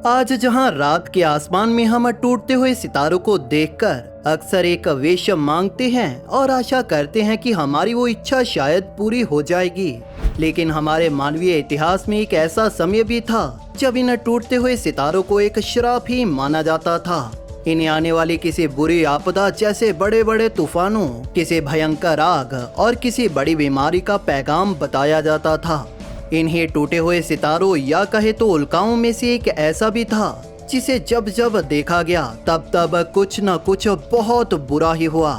आज जहां रात के आसमान में हम टूटते हुए सितारों को देखकर अक्सर एक विश मांगते हैं और आशा करते हैं कि हमारी वो इच्छा शायद पूरी हो जाएगी, लेकिन हमारे मानवीय इतिहास में एक ऐसा समय भी था जब इन टूटते हुए सितारों को एक श्राप ही माना जाता था। इन्हें आने वाली किसी बुरी आपदा जैसे बड़े बड़े तूफानों, किसी भयंकर आग और किसी बड़ी बीमारी का पैगाम बताया जाता था। इन्हें टूटे हुए सितारों या कहे तो उल्काओं में से एक ऐसा भी था जिसे जब जब देखा गया तब तब कुछ न कुछ बहुत बुरा ही हुआ,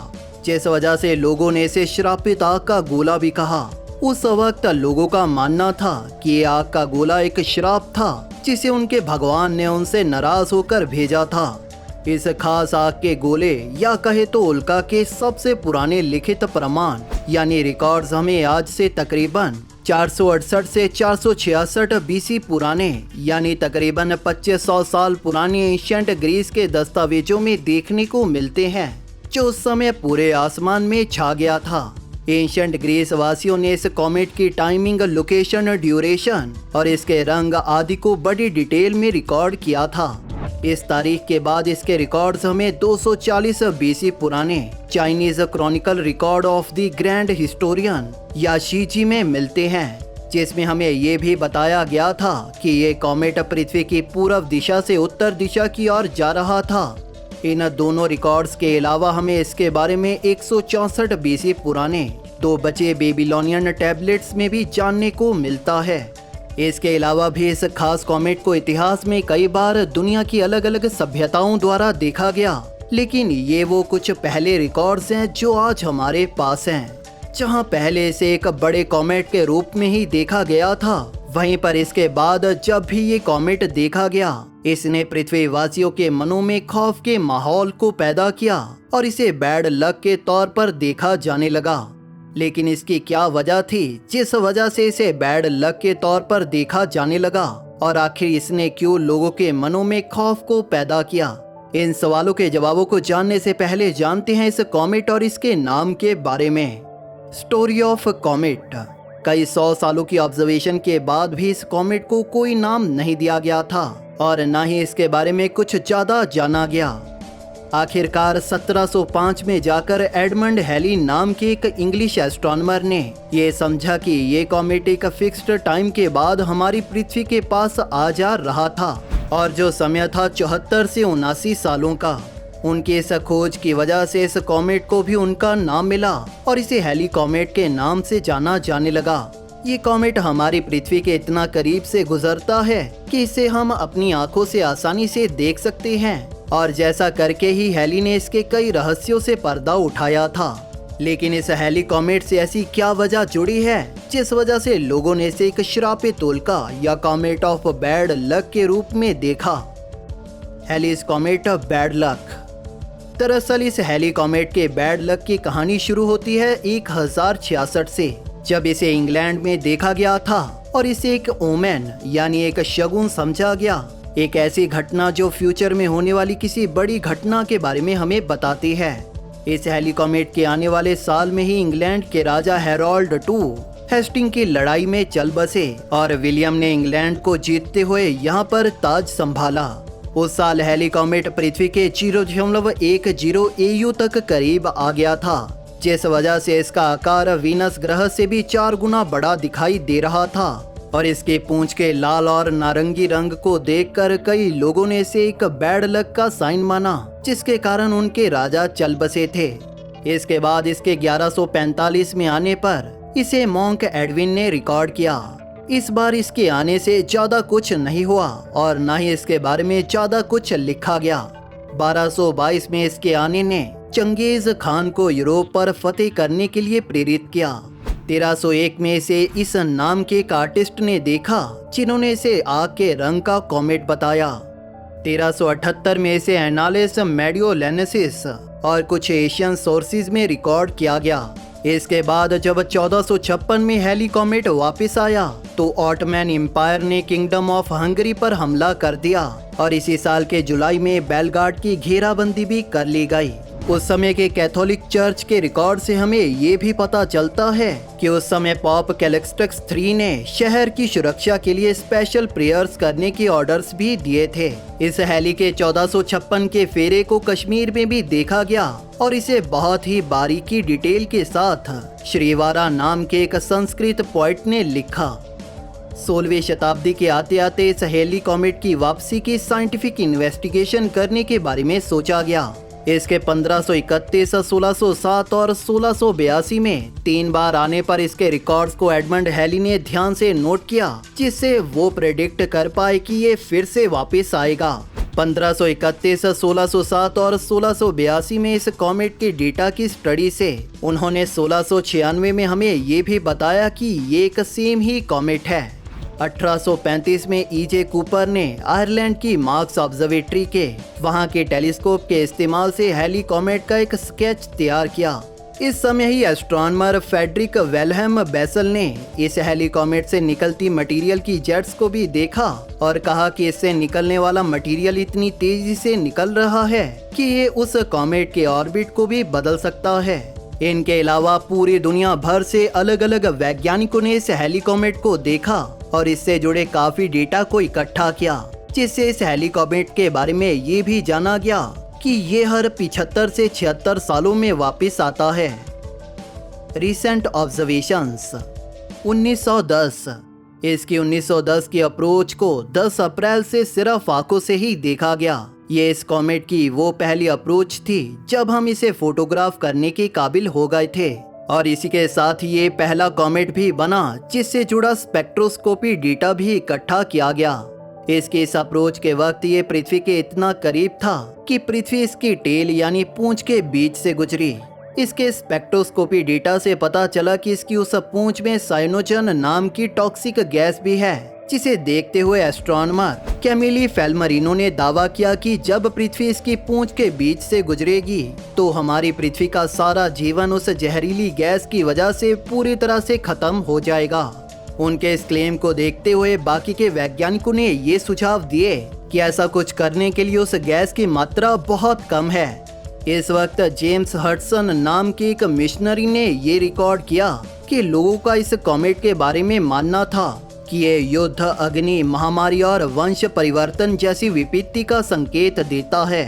जिस वजह से लोगों ने इसे श्रापित आग का गोला भी कहा। उस वक्त लोगों का मानना था कि ये आग का गोला एक श्राप था जिसे उनके भगवान ने उनसे नाराज होकर भेजा था। इस खास आग के गोले या कहे तो उल्का के सबसे पुराने लिखित प्रमाण यानी रिकॉर्ड्स हमें आज से तकरीबन 468 से 466 बीसी पुराने यानी तकरीबन 2500 साल पुराने एंशिएंट ग्रीस के दस्तावेजों में देखने को मिलते हैं, जो उस समय पूरे आसमान में छा गया था। एंशिएंट ग्रीस वासियों ने इस कॉमेट की टाइमिंग, लोकेशन, ड्यूरेशन और इसके रंग आदि को बड़ी डिटेल में रिकॉर्ड किया था। इस तारीख के बाद इसके रिकॉर्ड्स हमें 240 बीसी पुराने Chinese Chronicle record of the grand historian या शीजी में मिलते हैं, जिसमें हमें ये भी बताया गया था कि ये कॉमेट पृथ्वी की पूर्व दिशा से उत्तर दिशा की ओर जा रहा था। इन दोनों रिकॉर्ड्स के अलावा हमें इसके बारे में 164 बीसी पुराने 2 बचे बेबीलोनियन टैबलेट्स में भी जानने को मिलता है। इसके अलावा भी इस खास कॉमेट को इतिहास में कई बार दुनिया की अलग अलग सभ्यताओं द्वारा देखा गया, लेकिन ये वो कुछ पहले रिकॉर्ड्स हैं जो आज हमारे पास हैं। जहां पहले इसे एक बड़े कॉमेट के रूप में ही देखा गया था, वहीं पर इसके बाद जब भी ये कॉमेट देखा गया, इसने पृथ्वीवासियों के मनों में खौफ के माहौल को पैदा किया और इसे बैड लक के तौर पर देखा जाने लगा। लेकिन इसकी क्या वजह थी जिस वजह से इसे बैड लक के तौर पर देखा जाने लगा, और आखिर इसने क्यों लोगों के मनों में खौफ को पैदा किया? इन सवालों के जवाबों को जानने से पहले जानते हैं इस कॉमेट और इसके नाम के बारे में। Story of comet. कई 100 सालों की ऑब्जर्वेशन के बाद भी इस कॉमेट को कोई नाम नहीं दिया गया था और न ही इसके बारे में कुछ ज्यादा जाना गया। आखिरकार 1705 में जाकर एडमंड हैली नाम के एक इंग्लिश एस्ट्रोनॉमर ने ये समझा कि ये कॉमेट एक फिक्स्ड टाइम के बाद हमारी पृथ्वी के पास आ जा रहा था, और जो समय था 74 से 79 सालों का। उनकी इस खोज की वजह से इस कॉमेट को भी उनका नाम मिला और इसे हैली कॉमेट के नाम से जाना जाने लगा। ये कॉमेट हमारी पृथ्वी के इतना करीब से गुजरता है कि इसे हम अपनी आंखों से आसानी से देख सकते हैं, और जैसा करके ही हैली ने इसके कई रहस्यों से पर्दा उठाया था। लेकिन इस हैली कॉमेट से ऐसी क्या वजह जुड़ी है जिस वजह से लोगों ने इसे एक श्रापित उल्का या कॉमेट ऑफ बैड लक के रूप में देखा? हैलीज कॉमेट ऑफ बैड लक। दरअसल इस हैली कॉमेट के बैड लक की कहानी शुरू होती है 1066 से, जब इसे इंग्लैंड में देखा गया था और इसे एक ओमेन यानी एक शगुन समझा गया। एक ऐसी घटना जो फ्यूचर में होने वाली किसी बड़ी घटना के बारे में हमें बताती है। इस हैली कॉमेट के आने वाले साल में ही इंग्लैंड के राजा हैरोल्ड II हेस्टिंग की लड़ाई में चल बसे और विलियम ने इंग्लैंड को जीतते हुए यहाँ पर ताज संभाला। उस साल हैली कॉमेट पृथ्वी के 0.10 AU तक करीब आ गया था, जिस वजह से इसका आकार वीनस ग्रह से भी 4 गुना बड़ा दिखाई दे रहा था, और इसके पूंछ के लाल और नारंगी रंग को देखकर कई लोगों ने इसे एक बैड लक का साइन माना, जिसके कारण उनके राजा चल बसे थे। इसके बाद इसके 1145 में आने पर इसे मॉन्क एडविन ने रिकॉर्ड किया। इस बार इसके आने से ज्यादा कुछ नहीं हुआ और न ही इसके बारे में ज्यादा कुछ लिखा गया। 1222 में इसके आने ने चंगेज खान को यूरोप पर फतेह करने के लिए प्रेरित किया। 1301 में इसे इस नाम के एक आर्टिस्ट ने देखा जिन्होंने इसे आग के रंग का कॉमेट बताया। 1378 में इसे एनालिस मेडियोलेनेसिस और कुछ एशियन सोर्सेज में रिकॉर्ड किया गया। इसके बाद जब 1456 में हैली कॉमेट वापस आया तो ऑटोमैन एम्पायर ने किंगडम ऑफ हंगरी पर हमला कर दिया और इसी साल के जुलाई में बेलगार्ड की घेराबंदी भी कर ली गई। उस समय के कैथोलिक चर्च के रिकॉर्ड से हमें ये भी पता चलता है कि उस समय पॉप कैलेक्सटस III ने शहर की सुरक्षा के लिए स्पेशल प्रेयर्स करने के ऑर्डर्स भी दिए थे। इस हेली के 1456 के फेरे को कश्मीर में भी देखा गया और इसे बहुत ही बारीकी डिटेल के साथ श्रीवारा नाम के एक संस्कृत पोएट ने लिखा। 16वीं शताब्दी के आते आते इस हेली कॉमेट की वापसी की साइंटिफिक इन्वेस्टिगेशन करने के बारे में सोचा गया। इसके 1531, 1607 और 1682 में 3 बार आने पर इसके रिकॉर्ड्स को एडमंड हेली ने ध्यान से नोट किया, जिससे वो प्रेडिक्ट कर पाए कि ये फिर से वापस आएगा। 1531, 1607 और 1682 में इस कॉमेट के डेटा की स्टडी से उन्होंने 1696 में हमें ये भी बताया कि ये एक सेम ही कॉमेट है। 1835 में E.J. कूपर ने आयरलैंड की मार्क्स ऑब्जर्वेटरी के वहां के टेलीस्कोप के इस्तेमाल से हेली कॉमेट का एक स्केच तैयार किया। इस समय ही एस्ट्रोनॉमर फ्रेडरिक विल्हेम बेसल ने इस हेली कॉमेट से निकलती मटेरियल की जेट्स को भी देखा और कहा कि इससे निकलने वाला मटेरियल इतनी तेजी से निकल रहा है कि ये उस कॉमेट के ऑर्बिट को भी बदल सकता है। इनके अलावा पूरी दुनिया भर से अलग अलग वैज्ञानिकों ने इस हेली कॉमेट को देखा और इससे जुड़े काफी डेटा को इकट्ठा किया, जिससे इस हेली कॉमेट के बारे में ये भी जाना गया कि ये हर 75 से 76 सालों में वापस आता है। Recent observations 1910। इसकी 1910 की अप्रोच को 10 अप्रैल से सिर्फ आंखों से ही देखा गया। ये इस कॉमेट की वो पहली अप्रोच थी जब हम इसे फोटोग्राफ करने के काबिल हो गए थे और इसी के साथ ये पहला कॉमेट भी बना जिससे जुड़ा स्पेक्ट्रोस्कोपी डेटा भी इकट्ठा किया गया। इसके इस अप्रोच के वक्त ये पृथ्वी के इतना करीब था कि पृथ्वी इसकी टेल यानी पूंछ के बीच से गुजरी। इसके स्पेक्ट्रोस्कोपी डेटा से पता चला कि इसकी उस पूंछ में साइनोजन नाम की टॉक्सिक गैस भी है, जिसे देखते हुए एस्ट्रोनॉमर कैमिली फेल्मरिनो ने दावा किया कि जब पृथ्वी इसकी पूंछ के बीच से गुजरेगी तो हमारी पृथ्वी का सारा जीवन उस जहरीली गैस की वजह से पूरी तरह से खत्म हो जाएगा। उनके इस क्लेम को देखते हुए बाकी के वैज्ञानिकों ने ये सुझाव दिए कि ऐसा कुछ करने के लिए उस गैस की मात्रा बहुत कम है। इस वक्त जेम्स हडसन नाम के एक मिशनरी ने ये रिकॉर्ड किया कि लोगों का इस कॉमेट के बारे में मानना था कि ये युद्ध, अग्नि, महामारी और वंश परिवर्तन जैसी विपत्ति का संकेत देता है।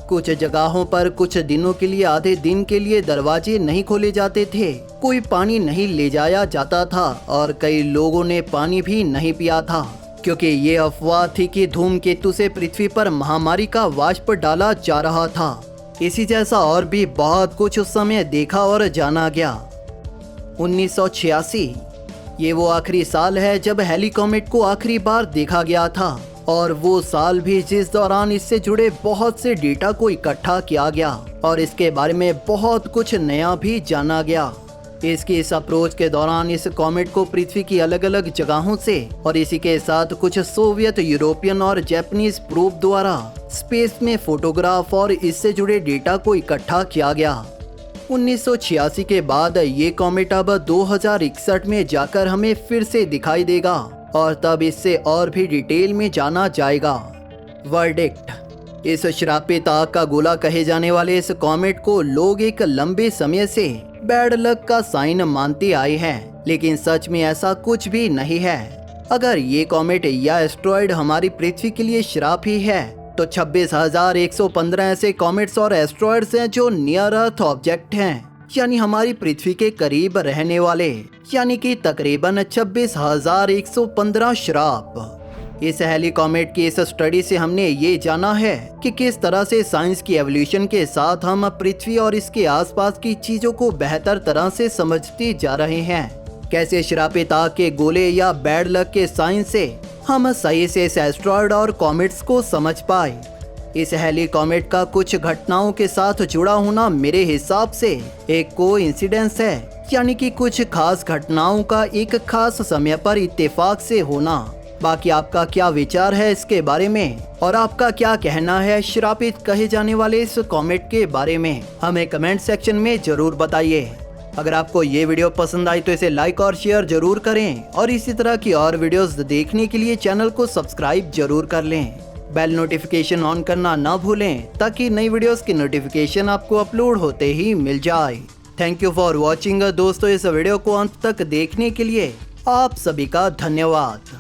कुछ जगहों पर कुछ दिनों के लिए आधे दिन के लिए दरवाजे नहीं खोले जाते थे, कोई पानी नहीं ले जाया जाता था और कई लोगों ने पानी भी नहीं पिया था, क्योंकि ये अफवाह थी कि धूमकेतु से पृथ्वी पर महामारी का वाष्प डाला जा रहा था। इसी जैसा और भी बहुत कुछ उस समय देखा और जाना गया। 1986 ये वो आखिरी साल है जब हेली कॉमेट को आखिरी बार देखा गया था और वो साल भी जिस दौरान इससे जुड़े बहुत से डेटा को इकट्ठा किया गया और इसके बारे में बहुत कुछ नया भी जाना गया। इसकी इस अप्रोच के दौरान इस कॉमेट को पृथ्वी की अलग अलग जगहों से और इसी के साथ कुछ सोवियत, यूरोपियन और जापानीज प्रोब द्वारा स्पेस में फोटोग्राफ और इससे जुड़े डेटा को इकट्ठा किया गया। 1986 के बाद ये कॉमेट अब 2061 में जाकर हमें फिर से दिखाई देगा और तब इससे और भी डिटेल में जाना जाएगा। वर्डिक्ट। इस श्रापित आग का गोला कहे जाने वाले इस कॉमेट को लोग एक लंबे समय से बैड लक का साइन मानते आए हैं, लेकिन सच में ऐसा कुछ भी नहीं है। अगर ये कॉमेट या एस्ट्रॉयड हमारी पृथ्वी के लिए श्राप ही है तो 26,115 ऐसे कॉमेट्स और एस्ट्रॉयड्स हैं जो नियर अर्थ ऑब्जेक्ट हैं, यानी हमारी पृथ्वी के करीब रहने वाले, यानी कि तकरीबन 26,115 श्राप। इस हेली कॉमेट की इस स्टडी से हमने ये जाना है कि किस तरह से साइंस की एवोल्यूशन के साथ हम पृथ्वी और इसके आसपास की चीजों को बेहतर तरह से समझते जा रहे हैं। कैसे श्रापित आग के गोले या बैड लक के साइन से हम सही से इस एस्ट्रॉयड और कॉमेट्स को समझ पाए। इस हेली कॉमेट का कुछ घटनाओं के साथ जुड़ा होना मेरे हिसाब से एक कोइंसिडेंस है, यानी कि कुछ खास घटनाओं का एक खास समय पर इत्तेफाक से होना। बाकी आपका क्या विचार है इसके बारे में और आपका क्या कहना है श्रापित कहे जाने वाले इस कॉमेट के बारे में, हमें कमेंट सेक्शन में जरूर बताइए। अगर आपको ये वीडियो पसंद आई तो इसे लाइक और शेयर जरूर करें और इसी तरह की और वीडियोस देखने के लिए चैनल को सब्सक्राइब जरूर कर लें। बेल नोटिफिकेशन ऑन करना ना भूलें ताकि नई वीडियोस की नोटिफिकेशन आपको अपलोड होते ही मिल जाए। थैंक यू फॉर वॉचिंग दोस्तों, इस वीडियो को अंत तक देखने के लिए आप सभी का धन्यवाद।